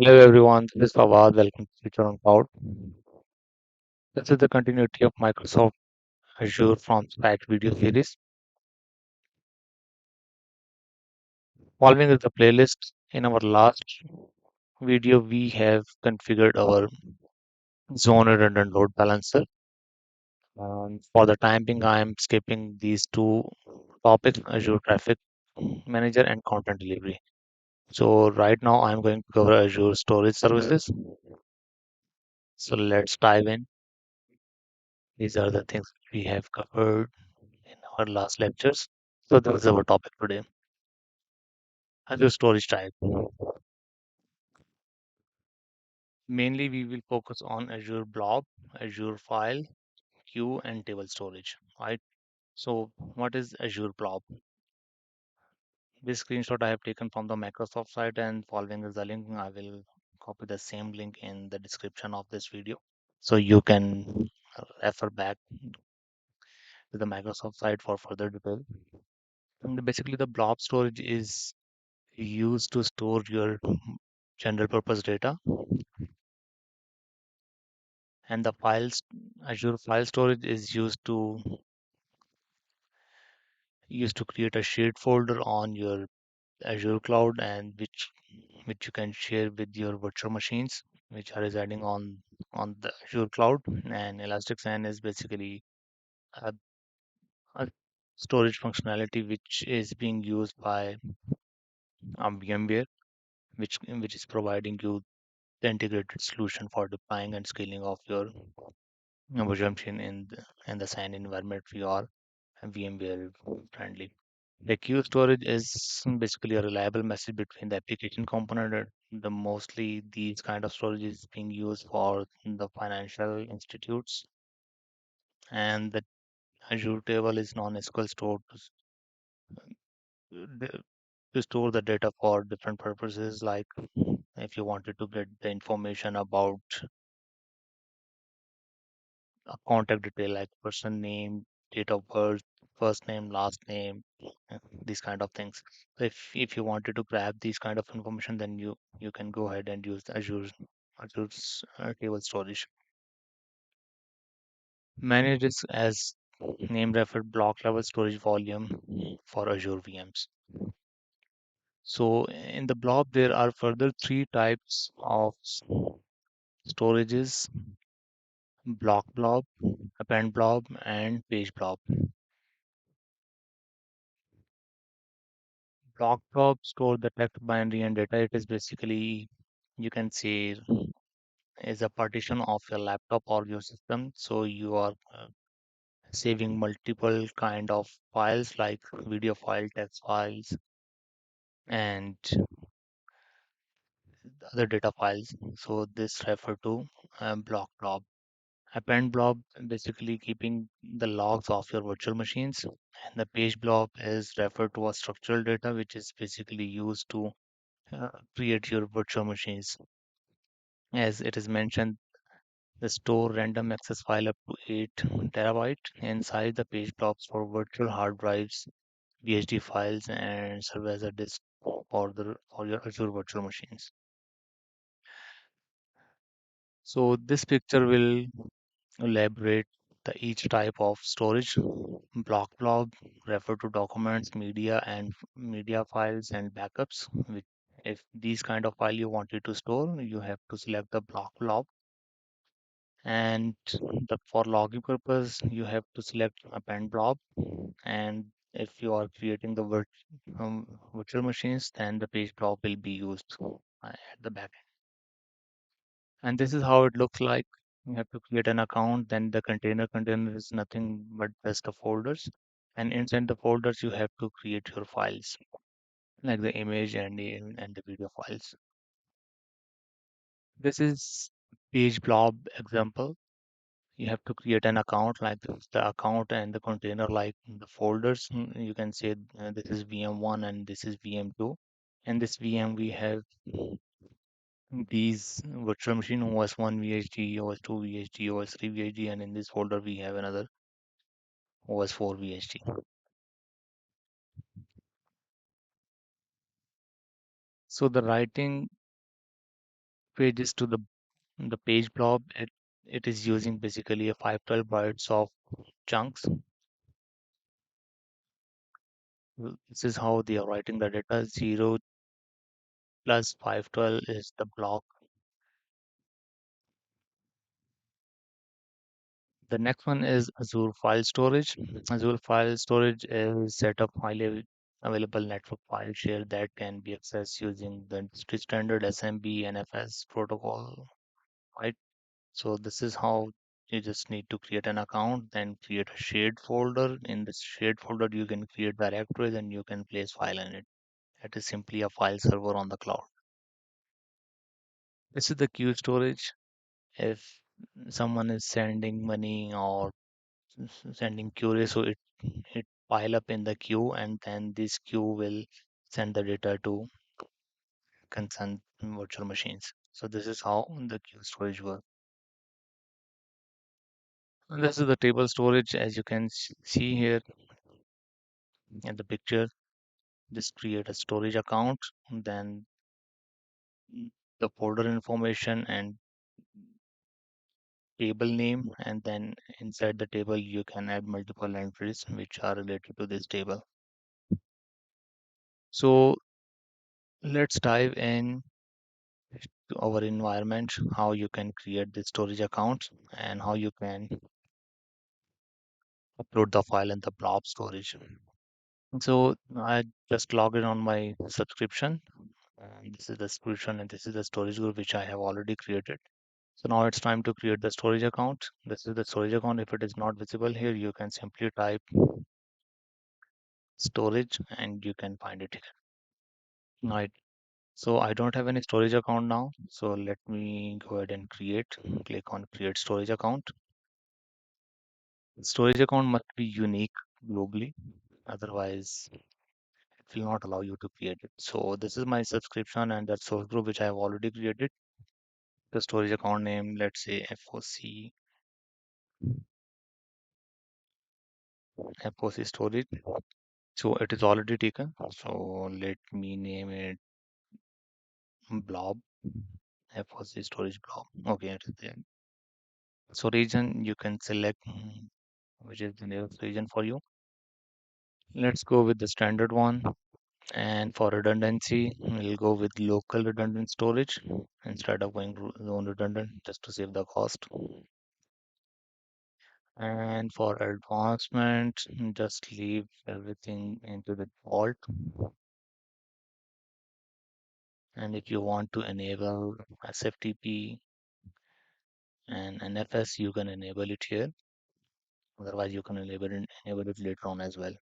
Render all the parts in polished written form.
Hello everyone, this is Fawad. Welcome to Future on Cloud. This is the continuity of Microsoft Azure from Scratch video series. Following is the playlist. In our last video, we have configured our zone redundant load balancer. For the time being, I am skipping these two topics, Azure Traffic Manager and Content Delivery. So right now, I'm going to cover Azure Storage Services. So let's dive in. These are the things we have covered in our last lectures. So this is our topic today. Azure storage type. Mainly we will focus on Azure Blob, Azure File, Queue, and table storage. Right. So what is Azure Blob? This screenshot I have taken from the Microsoft site, and following is the link. I will copy the same link in the description of this video. So you can refer back to the Microsoft site for further detail. And basically the blob storage is used to store your general purpose data, and the files Azure file storage is used to create a shared folder on your Azure cloud, and which you can share with your virtual machines which are residing on the Azure cloud. And Elasticsearch is basically a, a storage functionality which is being used by VMware, which is providing you the integrated solution for deploying and scaling of your virtual machine in the SAN environment we are VMware friendly. The queue storage is basically a reliable message between the application component and the mostly these kind of storage is being used for the financial institutes, and the Azure table is non-SQL store the- to store the data for different purposes, like if you wanted to get the information about a contact detail like person name, date of birth, first name, last name, these kind of things. So if you wanted to grab these kind of information, then you can go ahead and use the Azure's table storage. Manage this as name referred block level storage volume for Azure VMs. So in the blob, there are further three types of storages: block blob, append blob, and page blob. Block blob store the text binary and data. It is basically, you can say, is a partition of your laptop or your system. So you are saving multiple kind of files like video file, text files, and other data files. So this refer to block blob. Append blob basically keeping the logs of your virtual machines, and the page blob is referred to as structural data, which is basically used to create your virtual machines. As it is mentioned, the store random access file up to 8 terabyte inside the page blocks for virtual hard drives, VHD files, and serve as a disk for your Azure virtual machines. So this picture will elaborate the each type of storage. Blob refer to documents, media, and media files and backups. Which, if these kind of file you wanted to store, you have to select the blob, and for logging purpose, you have to select append blob. And if you are creating the virtual machines, then the page blob will be used at the back. And this is how it looks like. You have to create an account, then the container is nothing but just the folders. And inside the folders, you have to create your files, like the image and the video files. This is page blob example. You have to create an account like this, the account and the container like the folders. You can say this is VM1 and this is VM2. In this VM, we have these virtual machine OS1 VHD, OS2 VHD, OS3 VHD, and in this folder we have another OS4 VHD. So the writing pages to the page blob. It is using basically a 512 bytes of chunks. This is how they are writing the data. 0 plus 512 is the block. The next one is Azure File Storage. Azure File Storage is set up highly available network file share that can be accessed using the industry standard SMB NFS protocol. Right. So this is how you just need to create an account, then create a shared folder. In this shared folder, you can create directories and you can place file in it. That is simply a file server on the cloud. This is the queue storage. If someone is sending money or sending queries, so it pile up in the queue, and then this queue will send the data to concerned virtual machines. So this is how the queue storage works. And this is the table storage, as you can see here in the picture. Just create a storage account, then the folder information and table name, and then inside the table you can add multiple entries which are related to this table. So let's dive in to our environment, how you can create the storage accounts and how you can upload the file in the blob storage. So I just logged in on my subscription. This is the subscription and this is the storage group which I have already created. So now it's time to create the storage account. This is the storage account. If it is not visible here, you can simply type storage and you can find it here. Right. So I don't have any storage account now. So let me go ahead and click on create storage account. Storage account must be unique globally. Otherwise, it will not allow you to create it. So this is my subscription and that source group which I have already created. The storage account name, let's say FOC storage. So it is already taken. So let me name it Blob, FOC storage blob. Okay, it is there. So region you can select which is the nearest region for you. Let's go with the standard one. And for redundancy, we'll go with local redundant storage instead of going zone redundant just to save the cost. And for advancement, just leave everything into the default. And if you want to enable SFTP and NFS, you can enable it here. Otherwise, you can enable it later on as well.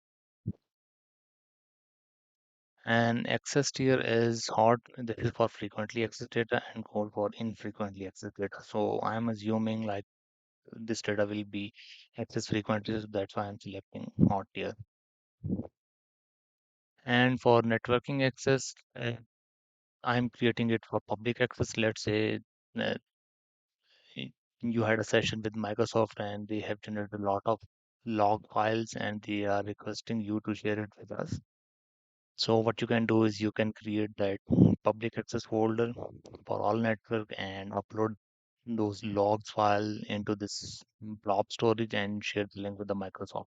And access tier is hot. This is for frequently accessed data and cold for infrequently accessed data. So I'm assuming like this data will be accessed frequently. So that's why I'm selecting hot tier. And for networking access, I'm creating it for public access. Let's say that y- you had a session with Microsoft and they have generated a lot of log files and they are requesting you to share it with us. So what you can do is you can create that public access folder for all network and upload those logs file into this blob storage and share the link with the Microsoft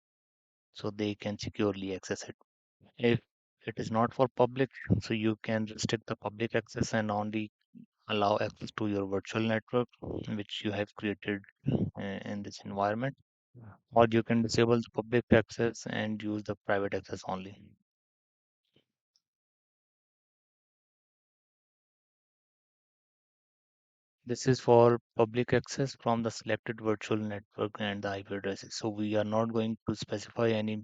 so they can securely access it. If it is not for public, so you can restrict the public access and only allow access to your virtual network which you have created in this environment, or you can disable the public access and use the private access only. This is for public access from the selected virtual network and the IP addresses. So we are not going to specify any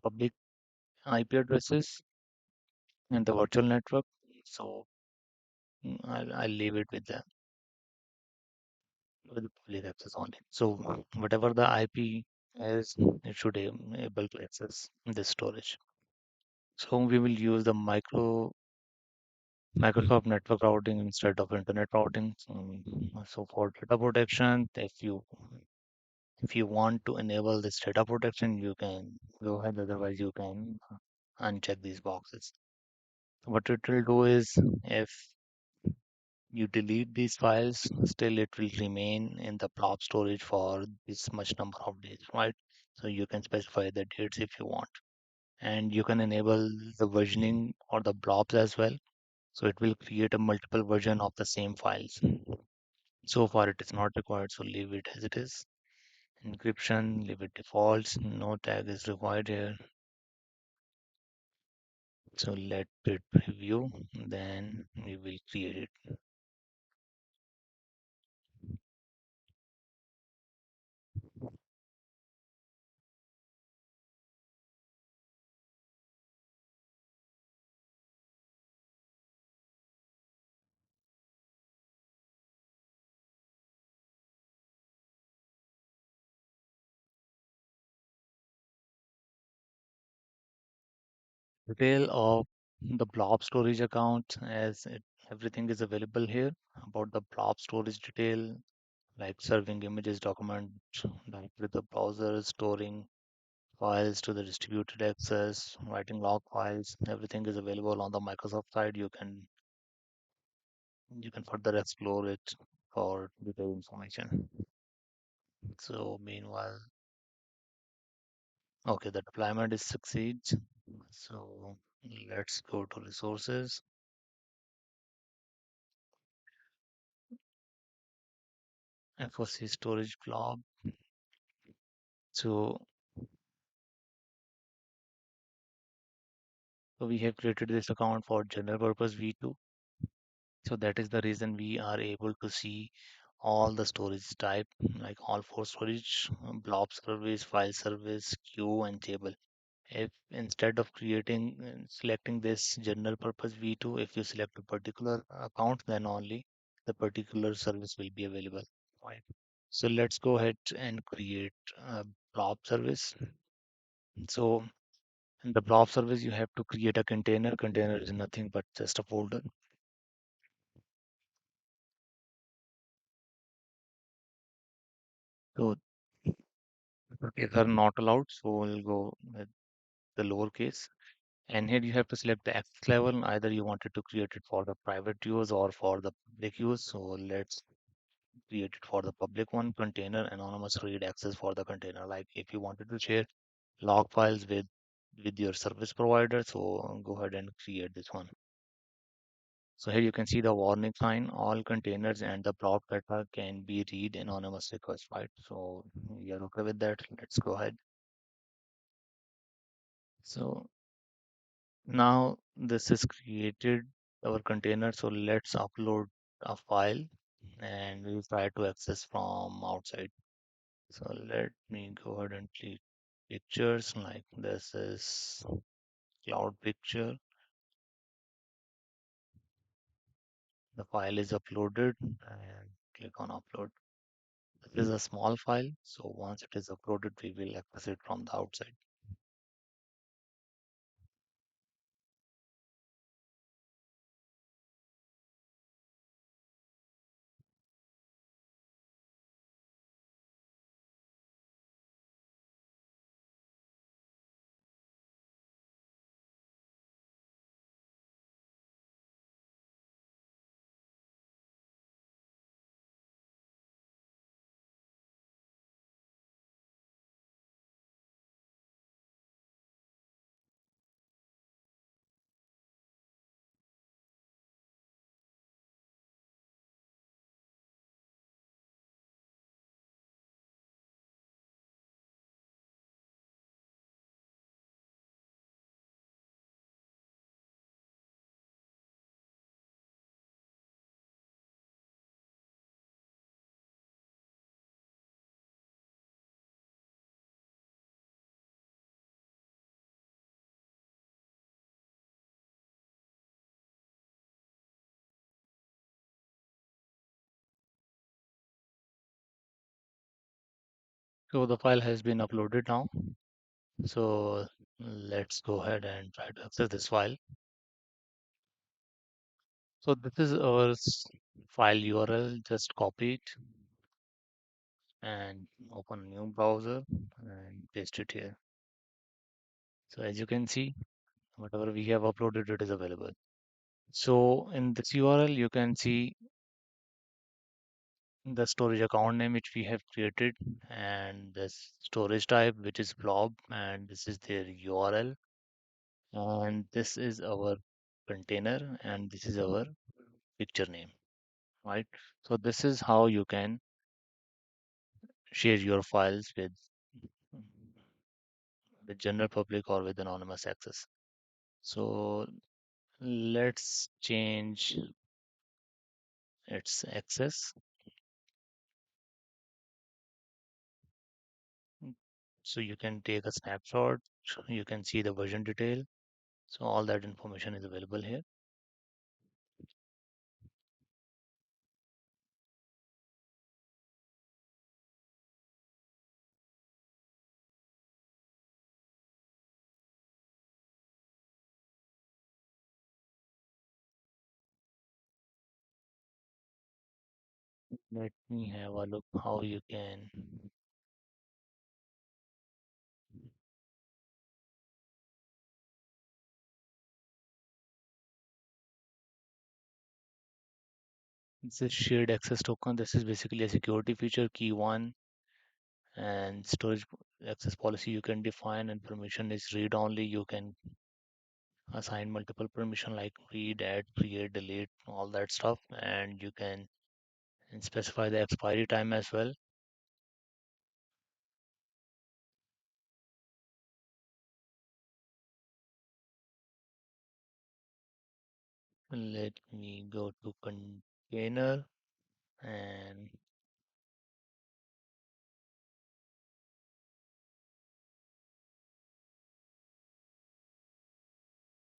public IP addresses in the virtual network. So I'll leave it with the public access only. So whatever the IP is, it should be able to access this storage. So we will use the Microsoft network routing instead of internet routing. So for data protection, if you want to enable this data protection, you can go ahead. Otherwise, you can uncheck these boxes. What it will do is if you delete these files, still it will remain in the blob storage for this much number of days, right? So you can specify the dates if you want. And you can enable the versioning or the blobs as well. So it will create a multiple version of the same files. So far it is not required, so leave it as it is. Encryption, leave it defaults, no tag is required here. So let it preview, then we will create it. Detail of the blob storage account as everything is available here about the blob storage detail, like serving images, documents directly to the browser, storing files to the distributed access, writing log files. Everything is available on the Microsoft side. You can further explore it for detailed information. So meanwhile, okay, the deployment is succeeds. So let's go to resources, FOC storage blob. So, so we have created this account for general purpose V2. So that is the reason we are able to see all the storage type, like all four storage, blob service, file service, queue, and table. If instead of creating selecting this general purpose V2, if you select a particular account, then only the particular service will be available. Right. So let's go ahead and create a blob service. So in the blob service, you have to create a container. Container is nothing but just a folder. So uppercase are not allowed. So we'll go with the lowercase. And here you have to select the access level. Either you wanted to create it for the private use or for the public use. So let's create it for the public one. Container anonymous read access for the container. Like if you wanted to share log files with your service provider, so go ahead and create this one. So here you can see the warning sign, all containers and the blob data can be read anonymous request, right? So you're okay with that. Let's go ahead. So now this is created our container. So let's upload a file and we'll try to access from outside. So let me go ahead and click pictures, like this is cloud picture. The file is uploaded and click on upload. This is a small file, so once it is uploaded, we will access it from the outside. So the file has been uploaded now. So let's go ahead and try to access this file. So this is our file URL. Just copy it and open a new browser and paste it here. So as you can see, whatever we have uploaded, it is available. So in this URL, you can see the storage account name which we have created, and the storage type which is blob, and this is their URL, and this is our container, and this is our picture name, right? So this is how you can share your files with general public or with anonymous access. So let's change its access. So you can take a snapshot, you can see the version detail. So all that information is available here. Let me have a look how you can this shared access token. This is basically a security feature, key one, and storage access policy you can define, and permission is read only. You can assign multiple permission like read, add, create, delete, all that stuff, and you can specify the expiry time as well. Let me go to container and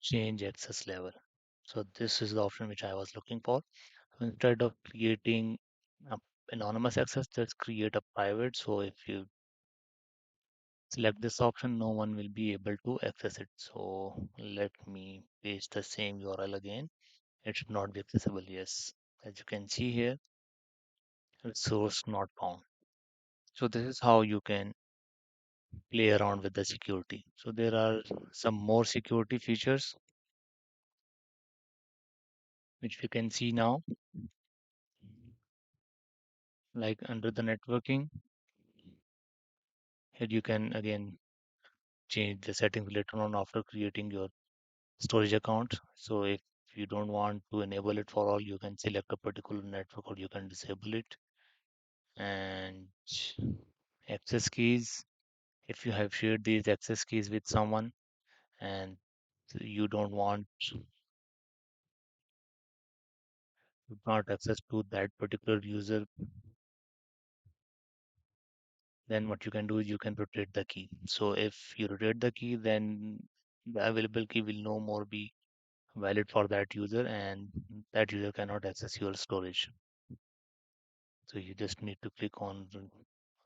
change access level. So this is the option which I was looking for. So instead of creating a anonymous access, just create a private. So if you select this option, no one will be able to access it. So let me paste the same URL again. It should not be accessible. Yes, as you can see here, source not found. So this is how you can play around with the security. So there are some more security features which we can see now, like under the networking. Here you can again change the settings later on after creating your storage account. So if you don't want to enable it for all, you can select a particular network or you can disable it. And access keys, if you have shared these access keys with someone and you don't want to grant access to that particular user, then what you can do is you can rotate the key. So if you rotate the key, then the available key will no more be valid for that user, and that user cannot access your storage. So you just need to click on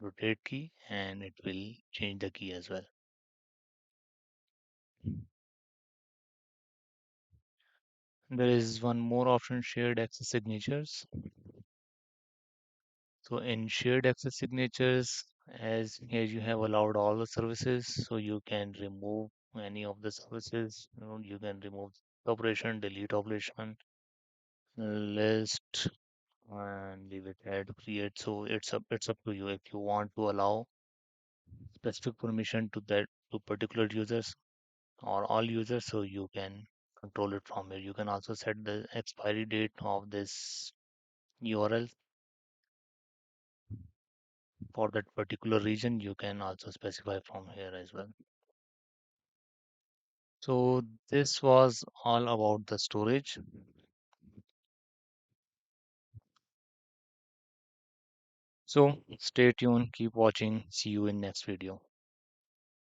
rotate key and it will change the key as well. There is one more option, shared access signatures. So in shared access signatures, as here you have allowed all the services, so you can remove any of the services. You can remove operation, delete operation, list, and leave it at create. So it's up to you if you want to allow specific permission to that to particular users or all users, so you can control it from here. You can also set the expiry date of this URL for that particular region. You can also specify from here as well. So this was all about the storage. So stay tuned, keep watching. See you in next video.